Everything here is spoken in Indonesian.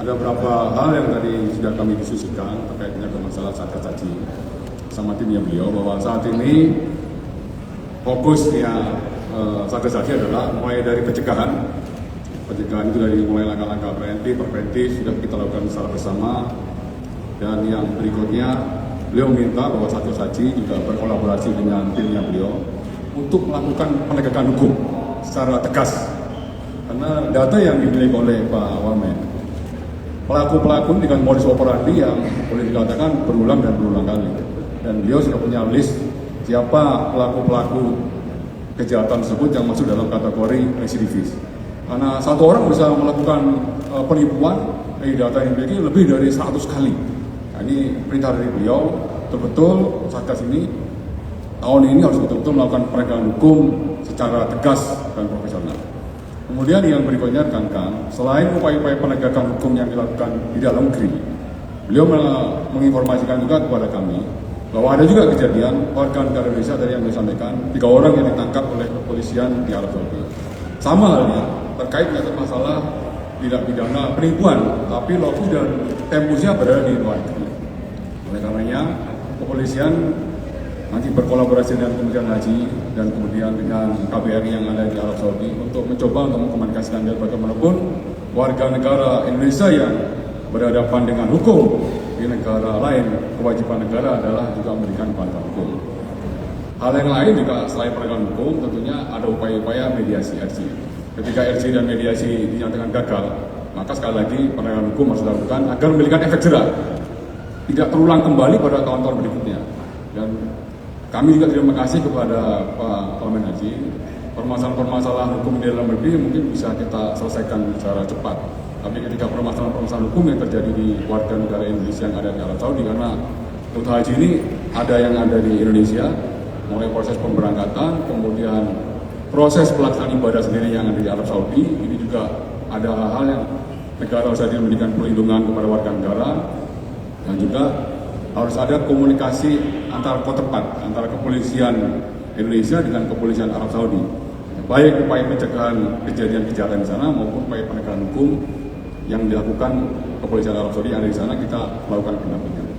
Ada beberapa hal yang tadi sudah kami diskusikan terkait dengan masalah Satgas Haji sama timnya beliau, bahwa saat ini fokusnya Satgas Haji adalah mulai dari pencegahan itu dari mulai langkah-langkah preventif sudah kita lakukan secara bersama, dan yang berikutnya beliau minta bahwa Satgas Haji juga berkolaborasi dengan timnya beliau untuk melakukan penegakan hukum secara tegas, karena data yang dimiliki oleh Pak Wamen, pelaku-pelaku dengan modus operandi yang boleh dikatakan berulang dan berulang kali, dan beliau sudah punya list siapa pelaku-pelaku kejahatan tersebut yang masuk dalam kategori residivis. Karena satu orang bisa melakukan penipuan dari data yang dimiliki lebih dari 100 kali. Nah, ini perintah dari beliau, betul-betul Satgas ini tahun ini harus betul-betul melakukan penegakan hukum secara tegas dan profesional. Kemudian yang berikutnya rekan-rekan, selain upaya-upaya penegakan hukum yang dilakukan di dalam negeri, beliau menginformasikan juga kepada kami bahwa ada juga kejadian warga negara Indonesia dari yang disampaikan 3 orang yang ditangkap oleh kepolisian di Arab Saudi. Sama halnya terkait dengan masalah tidak pidana penipuan, tapi lokus dan tempusnya berada di luar negeri. Oleh karenanya, kepolisian nanti berkolaborasi dengan Kementerian Haji dan kemudian dengan KBRI yang ada di Arab Saudi untuk mencoba untuk mengkomunikasikan dan bagaimanapun warga negara Indonesia yang berhadapan dengan hukum di negara lain, kewajiban negara adalah juga memberikan bantuan hukum. Hal yang lain juga selain penegakan hukum, tentunya ada upaya-upaya mediasi RC. Ketika RC dan mediasi dinyatakan gagal, maka sekali lagi penegakan hukum harus dilakukan agar memberikan efek jerah, tidak terulang kembali pada tahun-tahun berikutnya. Dan kami juga terima kasih kepada Pak Wamen Haji. Permasalahan-permasalahan hukum di dalam negeri mungkin bisa kita selesaikan secara cepat. Tapi ketika permasalahan-permasalahan hukum yang terjadi di warga negara Indonesia yang ada di Arab Saudi, karena untuk haji ini ada yang ada di Indonesia, mulai proses pemberangkatan, kemudian proses pelaksanaan ibadah sendiri yang ada di Arab Saudi, ini juga ada hal-hal yang negara harus memberikan perlindungan kepada warga negara, dan juga harus ada komunikasi antara counterpart, antara kepolisian Indonesia dengan kepolisian Arab Saudi. Baik upaya pencegahan kejadian kejahatan di sana maupun upaya penegakan hukum yang dilakukan kepolisian Arab Saudi yang ada di sana, kita lakukan pendampingan.